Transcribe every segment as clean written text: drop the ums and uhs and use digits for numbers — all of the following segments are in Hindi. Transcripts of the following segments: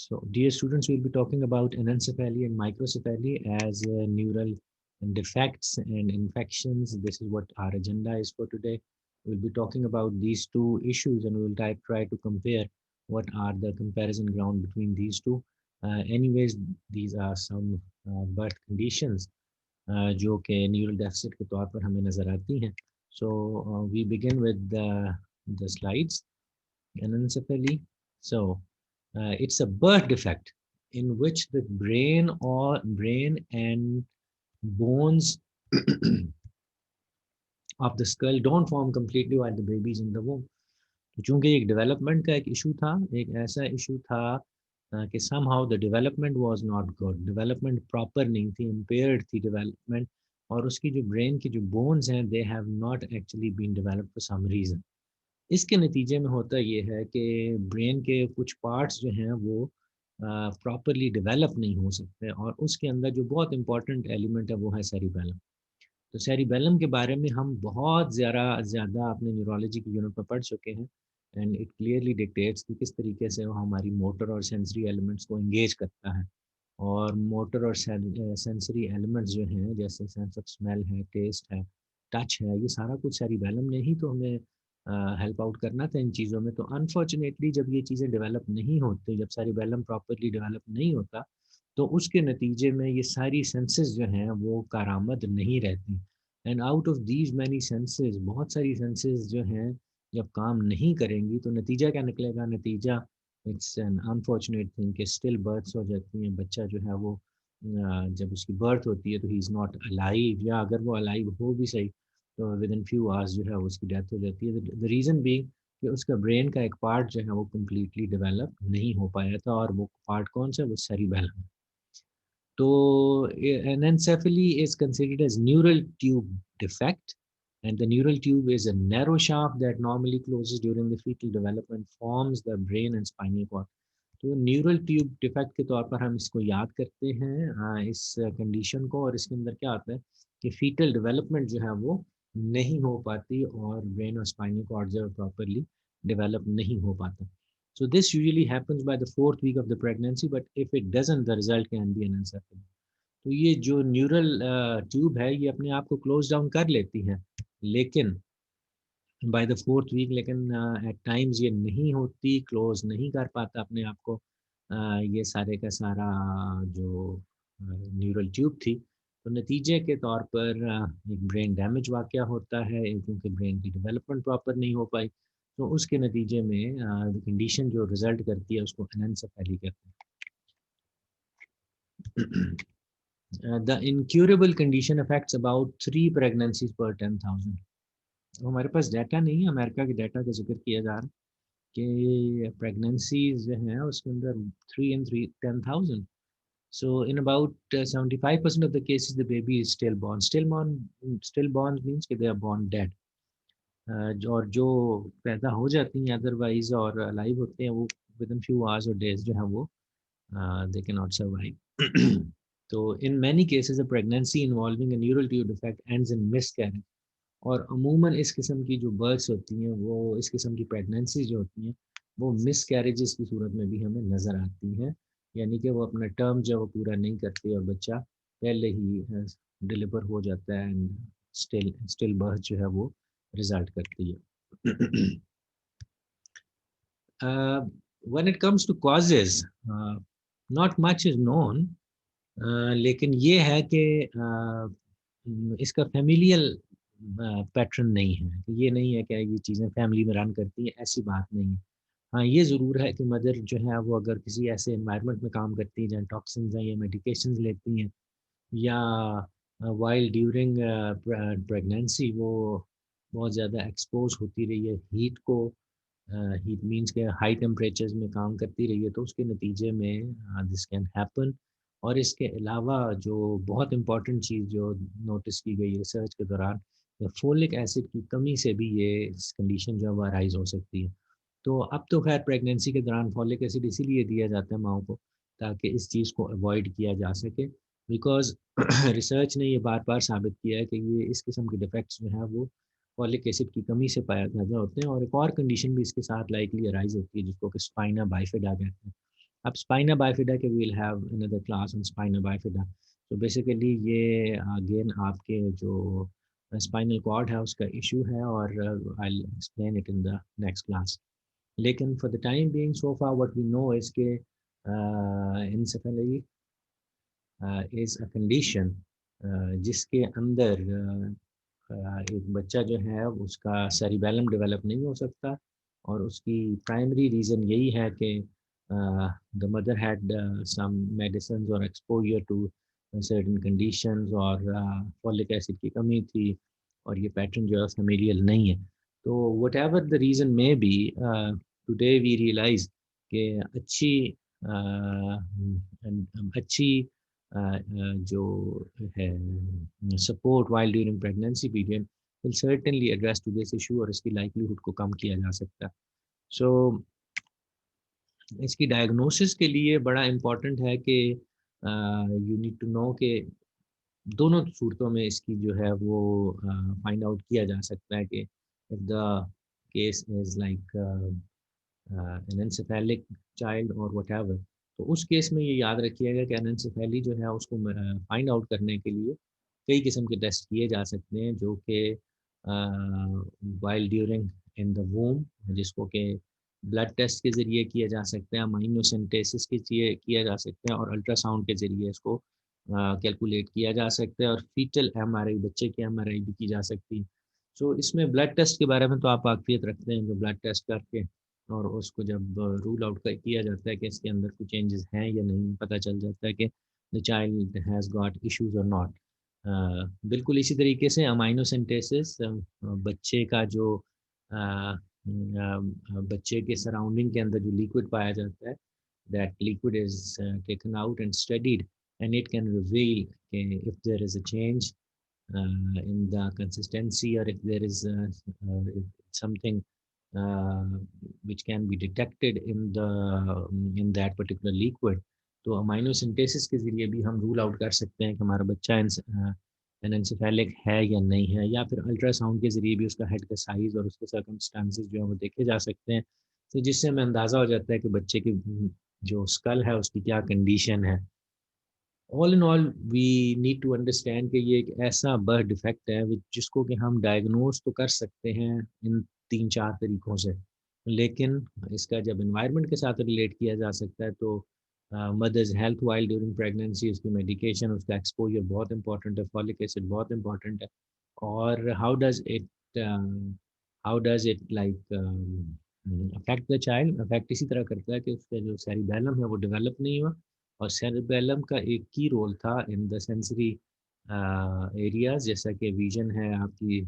So, dear students, we'll be talking about anencephaly and microcephaly as neural defects and infections. This is what our agenda is for today. We'll be talking about these two issues and we'll try to compare what are the comparison ground between these two. Anyways, these are some birth conditions जो कि न्यूरल डेफिसिट के तौर पर हमें नज़र आती हैं. So, we begin with the slides. Anencephaly. So, it's a birth defect in which the brain and bones of the skull don't form completely while the baby is in the womb. तो चूंकि एक डेवलपमेंट का एक इशू था, एक ऐसा इशू था कि somehow the development was not good, development proper नहीं थी, impaired थी डेवलपमेंट, और उसकी जो ब्रेन की जो बोन्स हैं they have not actually been developed for some reason. इसके नतीजे में होता ये है कि ब्रेन के कुछ पार्ट्स जो हैं वो प्रॉपरली डेवलप नहीं हो सकते, और उसके अंदर जो बहुत इंपॉर्टेंट एलिमेंट है वो है सेरिबेलम. तो सेरिबेलम के बारे में हम बहुत ज़्यादा ज़्यादा अपने न्यूरोलॉजी की यूनिट में पढ़ चुके हैं, एंड इट क्लियरली डिक्टेट्स कि किस तरीके से वो हमारी मोटर और सेंसरी एलिमेंट्स को एंगेज करता है. और मोटर और सेंसरी एलिमेंट्स जो हैं, जैसे सेंस ऑफ स्मेल है, टेस्ट है, टच है, ये सारा कुछ सेरिबेलम ने ही तो हमें हेल्प आउट करना था इन चीज़ों में. तो अनफॉर्चुनेटली जब ये चीज़ें डेवलप नहीं होती, जब सेरिबेलम प्रॉपरली डेवलप नहीं होता, तो उसके नतीजे में ये सारी सेंसेस जो हैं वो कारामद नहीं रहती. And out of these many senses, बहुत सारी सेंसेस जो हैं जब काम नहीं करेंगी तो नतीजा क्या निकलेगा? नतीजा, इट्स एन अनफॉर्चुनेट थिंग कि स्टिल बर्थ्स हो जाती हैं. बच्चा जो है वो जब उसकी बर्थ होती है तो ही इज़ नॉट अलाइव, या अगर वो अलाइव हो भी सही तो विद इन फ्यू आवर्स जो है वो उसकी डेथ हो जाती है. द रीज़न बीइंग कि उसका ब्रेन का एक पार्ट जो है वो कम्प्लीटली डेवलप नहीं हो पाया था, और वो पार्ट कौन सा है? वो cerebellum. So, anencephaly is considered as neural tube defect, and the neural tube is a narrow shaft that normally closes during the fetal development, forms the brain and spinal cord. तो न्यूरल ट्यूब डिफेक्ट के तौर पर हम इसको याद करते हैं, इस कंडीशन को, और इसके अंदर क्या आता है कि फीटल डेवलपमेंट जो है वो नहीं हो पाती, और ब्रेन और स्पाइनल कॉर्ड जो प्रॉपरली डेवलप नहीं हो पाता. So this usually happens by the fourth week of the pregnancy, but if it doesn't, the result can be anencephaly. तो ये जो न्यूरल ट्यूब है ये अपने आप को क्लोज डाउन कर लेती है, लेकिन बाय द फोर्थ वीक, लेकिन एट टाइम्स ये नहीं होती, क्लोज नहीं कर पाता अपने आप को. ये सारे का सारा जो न्यूरल ट्यूब थी, तो नतीजे के तौर पर एक ब्रेन डैमेज वाक़या होता है, क्योंकि ब्रेन की डेवलपमेंट प्रॉपर नहीं हो पाई. तो उसके नतीजे में कंडीशन जो रिजल्ट करती है उसको एनेंसेफेली कहते हैं. The incurable condition affects about 3 pregnancies पर 10,000. हमारे पास डाटा नहीं है, अमेरिका के डाटा का जिक्र किया जा रहा है कि प्रेगनेंसीज जो हैं उसके अंदर 3 इन 10,000. So in about 75% of the cases, the baby is stillborn. Stillborn means कि they are born dead. और जो पैदा हो जाती हैं अदरवाइज और अलाइव होते हैं वो विद इन फ्यू आवर्स और डेज जो है वो they cannot survive. तो in many cases a pregnancy involving a neural tube defect ends in miscarriage. और अमूमन इस किस्म की जो बर्थ्स होती हैं, वो इस किस्म की प्रेगनेंसी जो होती हैं वो मिस कैरेजेस की सूरत में भी हमें नज़र आती हैं, यानी कि वो अपना टर्म जो है वो पूरा नहीं करती और बच्चा पहले ही डिलीवर हो जाता है, एंड स्टिल बर्थ जो है वो रिजल्ट करती है. When it comes to causes, not much is known. लेकिन ये है कि इसका फैमिलियल पैटर्न नहीं है. ये नहीं है कि ये चीज़ें फैमिली में रन करती हैं, ऐसी बात नहीं है. हाँ, ये ज़रूर है कि मदर जो है वो अगर किसी ऐसे एनवायरनमेंट में काम करती है जहाँ टॉक्सिन्स हैं या मेडिकेशंस लेती हैं, या वाइल ड्यूरिंग प्रेगनेंसी वो बहुत ज़्यादा एक्सपोज होती रही है हीट को, हीट मीन्स के हाई टेम्परेचर्स में काम करती रही है, तो उसके नतीजे में दिस कैन हैपन. और इसके अलावा जो बहुत इम्पॉर्टेंट चीज़ जो नोटिस की गई रिसर्च के दौरान, फोलिक एसिड की कमी से भी ये इस कंडीशन जो है वो अराइज हो सकती है. तो अब तो खैर प्रेगनेंसी के दौरान फॉलिक एसिड इसीलिए दिया जाता है माओ को, ताकि इस चीज़ को अवॉइड किया जा सके, बिकॉज रिसर्च ने ये बार बार साबित किया है कि ये इस किस्म के डिफेक्ट्स जो हैं वो फॉलिक एसिड की कमी से पैदा होते हैं. और एक और कंडीशन भी इसके साथ लाइकली अराइज होती है जिसको कि स्पाइना बाइफिडा कहते हैं. अब स्पाइना बाइफिडा के will have another class on spina bifida. तो बेसिकली ये अगेन आपके जो स्पाइनल कॉर्ड है उसका इशू है, और I explain it in the next class. लेकिन for the time being so far what we know is के encephaly इज अ कंडीशन जिसके अंदर एक बच्चा जो है उसका सेरिबेलम डेवलप नहीं हो सकता, और उसकी प्राइमरी रीज़न यही है कि the mother had some medicine और एक्सपोजर टू सर्टेन कंडीशंस, और फॉलिक एसिड की कमी थी, और ये पैटर्न जो है फेमिलियल नहीं है। तो whatever the reason may be, today we realise कि अच्छी जो है support while during pregnancy period will certainly address to this issue, और इसकी लाइक्लीहुड को कम किया जा सकता है। सो इसकी डायग्नोसिस के लिए बड़ा इम्पोर्टेंट है कि यू नीड टू नो कि दोनों सूरतों में इसकी जो है वो फाइंड आउट किया जा सकता है कि if the case is like anencephalic child और व्हाटएवर, तो उस केस में ये याद रखिएगा कि एनेंसेफेली जो है उसको फाइंड आउट करने के लिए कई किस्म के टेस्ट किए जा सकते हैं, जो कि वाइल ड्यूरिंग इन द वूम, जिसको कि ब्लड टेस्ट के ज़रिए किया जा सकते हैं, माइनोसेंटेसिस के ज़रिए किया जा सकते हैं, और अल्ट्रासाउंड के ज़रिए इसको कैलकुलेट किया जा सकता है, और फीटल एमआरआई, बच्चे की एमआरआई भी की जा सकती है। सो इसमें ब्लड टेस्ट के बारे में तो आप वाकफियत रखते हैं, जो ब्लड टेस्ट करके और उसको जब रूल आउट कर किया जाता है कि इसके अंदर कोई चेंजेस हैं या नहीं, पता चल जाता है कि the child has got issues और नॉट। बिल्कुल इसी तरीके से अमाइनो सिंथेसिस, बच्चे का जो बच्चे के सराउंडिंग के अंदर जो लिक्विड पाया जाता है, that liquid is taken out and studied, and it can reveal if there is a change in the consistency, or if there is something uh, which can be detected in that particular liquid, तो अमाइनो सिंथेसिस के ज़रिए भी हम रूल आउट कर सकते हैं कि हमारा बच्चा एनेंसेफेलिक है या नहीं है, या फिर अल्ट्रासाउंड के ज़रिए भी उसका हेड का साइज़ और उसके सर्कमस्टांसेस जो है वो देखे जा सकते हैं। तो जिससे हमें अंदाज़ा हो जाता है कि बच्चे की जो स्कल है उसकी क्या कंडीशन है। All in all we need to understand कि ये एक ऐसा बर्थ डिफेक्ट है जिसको कि हम डायग्नोज तो कर सकते हैं इन 3-4 तरीक़ों से, लेकिन इसका जब एनवायरनमेंट के साथ रिलेट किया जा सकता है तो mother's health while during pregnancy, उसकी मेडिकेशन, उसका एक्सपोजर बहुत इंपॉर्टेंट है, फॉलिक एसिड बहुत इंपॉर्टेंट है, और how does it like affect the child, affect इसी तरह करता है कि उसका जो सेरिबेलम है वो डेवलप नहीं हुआ, और सेरिबेलम का एक की रोल था इन द सेंसरी एरियाज, जैसा कि विजन है आपकी,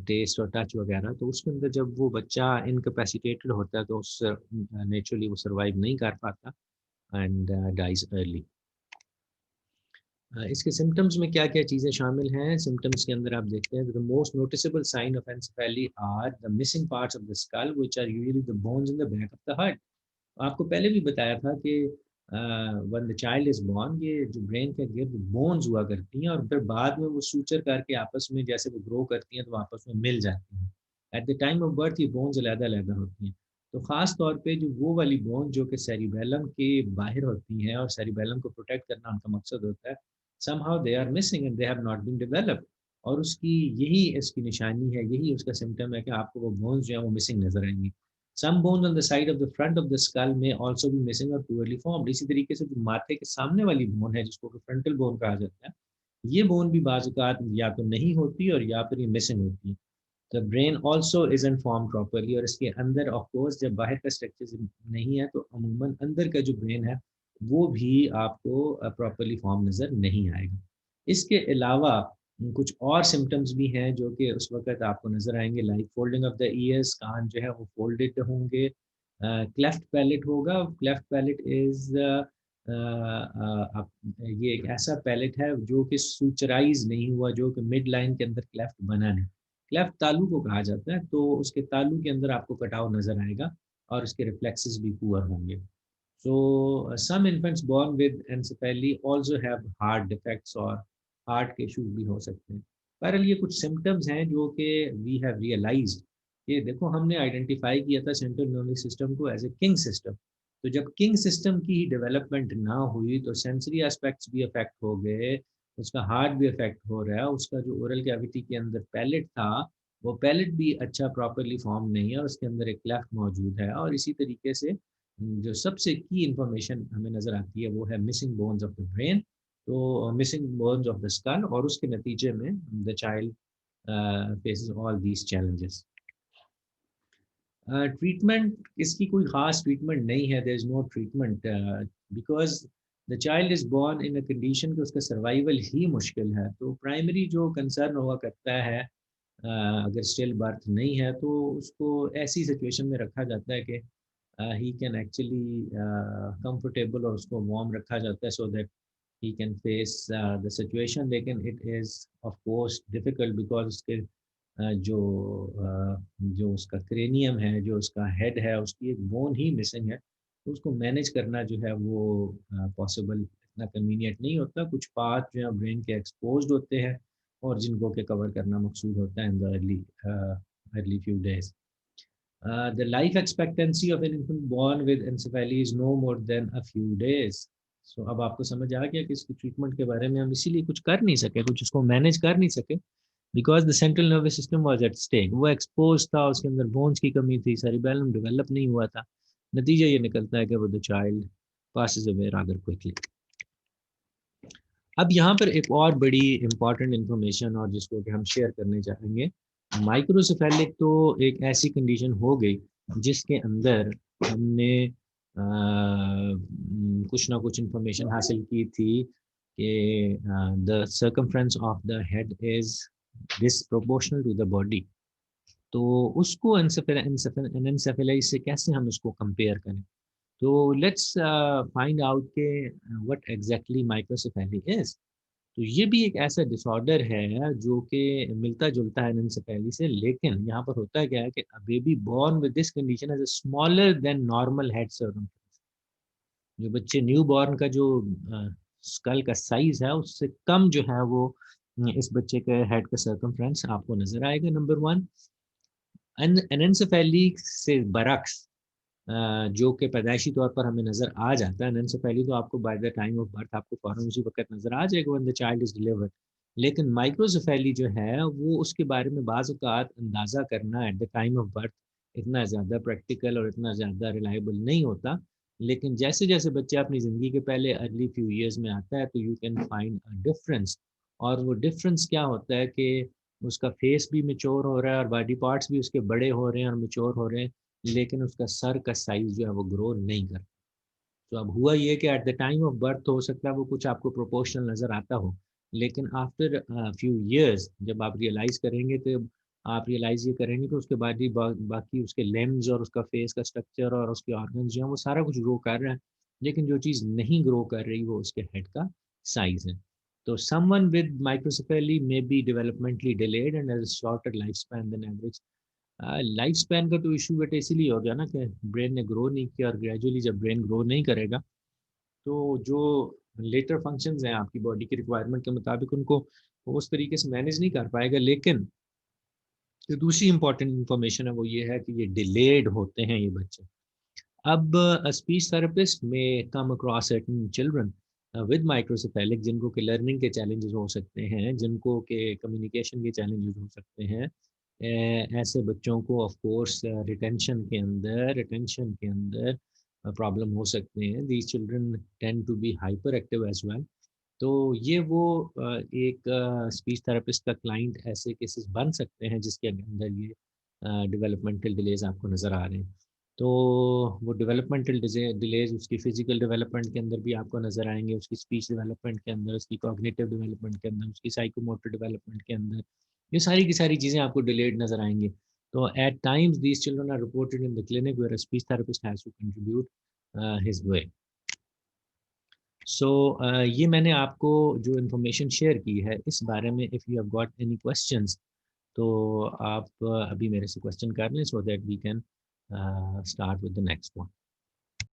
टेस्ट और टच वगैरह, तो उसके अंदर जब वो बच्चा इनकैपेसिटेटेड होता है तो उस नेचुरली वो सर्वाइव नहीं कर पाता एंड डाइज अर्ली। इसके सिम्टम्स में क्या-क्या चीज़ें शामिल हैं? सिम्टम्स के अंदर आप देखते हैं, the most noticeable sign of anencephaly are the missing parts of the skull which are usually the bones in the back of the head. आपको पहले भी बताया था कि when the child is born, ये जो ब्रेन के गिर्द बोन्स हुआ करती हैं, और फिर बाद में वो सूचर करके आपस में जैसे वो ग्रो करती हैं तो आपस में मिल जाती हैं। At the time of birth ये बोन्स अलग-अलग होती हैं। तो ख़ास तौर पे जो वो वाली बोन जो कि सेरिबेलम के बाहर होती हैं और सेरिबेलम को प्रोटेक्ट करना उनका मकसद होता है, somehow they are missing and they have not been developed, और उसकी यही इसकी निशानी है, यही उसका सिम्पटम है कि आपको वो बोन्स जो हैं वो मिसिंग नज़र आएँगी। Some bones on the side of the front of the skull may also be missing or poorly formed। इसी तरीके से जो माथे के सामने वाली बोन है जिसको कि फ्रंटल बोन कहा जाता है, ये बोन भी बाज़-औक़ात या तो नहीं होती और या फिर ये मिसिंग होती है। The brain also isn't formed properly, और इसके अंदर ऑफ कोर्स जब बाहर का स्ट्रक्चर नहीं है तो अमूमन अंदर का जो ब्रेन है वो भी आपको प्रॉपर्ली फॉर्म नज़र नहीं आएगा। इसके अलावा कुछ और सिम्पटम्स भी हैं जो कि उस वक़्त आपको नज़र आएँगे, like folding of the ears, कान जो है वो फोल्डेड होंगे, क्लेफ्ट पैलेट होगा। क्लेफ्ट पैलेट इज़ ये एक ऐसा पैलेट है जो कि सूचराइज़ नहीं हुआ, जो कि मिड लाइन के अंदर क्लेफ्ट बना है। क्लेफ्ट तालू को कहा जाता है, तो उसके तालू के अंदर आपको कटाव नज़र आएगा और उसके रिफ्लेक्सेस भी पुअर होंगे। So some infants born with encephaly also have heart defects और हार्ट के इश्यूज भी हो सकते हैं। बहरहाल ये कुछ सिम्टम्स हैं जो कि वी हैव रियलाइज्ड, कि देखो हमने आइडेंटिफाई किया था सेंट्रल नर्वस सिस्टम को एज ए किंग सिस्टम, तो जब किंग सिस्टम की डेवलपमेंट ना हुई तो सेंसरी एस्पेक्ट्स भी अफेक्ट हो गए, उसका हार्ट भी अफेक्ट हो रहा है, उसका जो ओरल कैविटी के अंदर पैलेट था वो पैलेट भी अच्छा प्रॉपरली फॉर्म नहीं है, उसके अंदर एक क्लेफ्ट मौजूद है। और इसी तरीके से जो सबसे की इंफॉर्मेशन हमें नज़र आती है वो है missing bones of the brain, तो missing bones of the skull, और उसके नतीजे में the child faces all these challenges. Treatment, इसकी कोई ख़ास ट्रीटमेंट नहीं है, there is no treatment because the child is born in a condition कि उसका सर्वाइवल ही मुश्किल है। तो प्राइमरी जो कंसर्न हुआ करता है अगर स्टिल बर्थ नहीं है तो उसको ऐसी सिचुएशन में रखा जाता है कि ही कैन एक्चुअली कंफर्टेबल, और उसको वार्म रखा जाता है so that he can face the situation, लेकिन it is of course difficult because उसके जो जो उसका क्रेनियम है, जो उसका हेड है, उसकी एक बोन ही मिसिंग है, तो उसको मैनेज करना जो है वो पॉसिबल इतना कन्वीनियंट नहीं होता। कुछ पार्ट जो है ब्रेन के एक्सपोज्ड होते हैं और जिनको के कवर करना मकसूद होता है in the early few days. The life expectancy of an infant born with encephaly is no more than a few days. So अब आपको समझ आ गया कि इसकी ट्रीटमेंट के बारे में हम इसीलिए कुछ कर नहीं सके, कुछ इसको मैनेज कर नहीं सके, because the central nervous system was at stake. वो एक्सपोज था, उसके अंदर बोन्स की कमी थी, सेरिबेलम डेवलप नहीं हुआ था। नतीजा ये निकलता है कि वो the child passes away rather quickly. अब यहाँ पर एक और बड़ी इंपॉर्टेंट इंफॉर्मेशन और जिसको कि हम शेयर करने चाहेंगे। माइक्रोसेफेलिक तो एक ऐसी कंडीशन हो गई जिसके अंदर हमने कुछ ना कुछ इंफॉर्मेशन हासिल की थी कि the circumference of the head is disproportional to the body. तो उसको एनसेफेलाइज से कैसे हम इसको कंपेयर करें? तो लेट्स फाइंड आउट के व्हाट एग्जैक्टली माइक्रोसेफेली इज। तो ये भी एक ऐसा डिसऑर्डर है जो कि मिलता-जुलता है एनेन्सेफेली से, लेकिन यहाँ पर होता क्या है कि a baby born with this condition has a smaller than normal head circumference. जो बच्चे न्यू बॉर्न का जो स्कल का साइज़ है उससे कम जो है वो इस बच्चे के हेड का सर्कमफ्रेंस आपको नज़र आएगा, नंबर 1। एनेन्सेफेली से बरअक्स जो कि पैदाइशी तौर पर हमें नज़र आ जाता है, एनेन्सेफेली तो आपको by the time of birth आपको फ़ौरन उसी वक़्त नज़र आ जाएगा when the child is delivered. लेकिन माइक्रोसेफेली जो है वो उसके बारे में बाज़ औक़ात अंदाज़ा करना at the time of birth इतना ज़्यादा प्रैक्टिकल और इतना ज़्यादा रिलायबल नहीं होता। लेकिन जैसे-जैसे बच्चा अपनी ज़िंदगी के पहले अर्ली फ्यू ईयर्स में आता है तो you can find a difference. और वो डिफरेंस क्या होता है कि उसका फेस भी मैच्योर हो रहा है और बॉडी पार्ट्स भी उसके बड़े हो रहे हैं और मैच्योर हो रहे हैं, लेकिन उसका सर का साइज़ जो है वो ग्रो नहीं कर। तो अब हुआ ये कि at the time of birth हो सकता है वो कुछ आपको प्रोपोर्शनल नज़र आता हो, लेकिन आफ्टर फ्यू इयर्स जब आप रियलाइज़ करेंगे तो आप रियलाइज़ ये करेंगे कि उसके बाद ही बाकी उसके लिम्ब्स और उसका फेस का स्ट्रक्चर और उसके ऑर्गन्स जो हैं वो सारा कुछ ग्रो कर रहा है, लेकिन जो चीज़ नहीं ग्रो कर रही वो उसके हेड का साइज़ है। तो someone with microcephaly may be developmentally delayed and has a shorter life span than average. Life span का तो इशू बेटा इसीलिए हो गया ना कि ब्रेन ने ग्रो नहीं किया, और ग्रेजुअली जब ब्रेन ग्रो नहीं करेगा तो जो लेटर फंक्शंस हैं आपकी बॉडी की रिक्वायरमेंट के मुताबिक उनको वो उस तरीके से मैनेज नहीं कर पाएगा। लेकिन जो दूसरी इंपॉर्टेंट इंफॉर्मेशन है वो ये है कि ये डिलेड होते हैं ये बच्चे। अब speech therapist may come across certain children with microcephalic जिनको के लर्निंग के चैलेंजेस हो सकते हैं, जिनको के कम्युनिकेशन के चैलेंजेस हो सकते हैं। ऐसे बच्चों को ऑफ कोर्स रिटेंशन के अंदर प्रॉब्लम हो सकते हैं। These children tend to be hyper active as well. तो ये वो एक स्पीच थेरेपिस्ट का क्लाइंट ऐसे केसेस बन सकते हैं जिसके अंदर ये डेवलपमेंटल डिलेज आपको नज़र आ रहे हैं। तो वो डेवलपमेंटल डिलेज उसकी फ़िज़िकल डेवलपमेंट के अंदर भी आपको नज़र आएँगे, उसकी स्पीच डेवलपमेंट के अंदर, उसकी कॉग्निटिव डेवलपमेंट के अंदर, उसकी साइकोमोटर डेवलपमेंट के अंदर, ये सारी की सारी चीज़ें आपको डिलेड नज़र आएँगी। तो at times these children are reported in the clinic where a speech therapist has to contribute his way. So ये मैंने आपको जो इन्फॉर्मेशन शेयर की है इस बारे में, if you have got any questions तो आप अभी मेरे से क्वेश्चन कर लें so that we can start with the next one.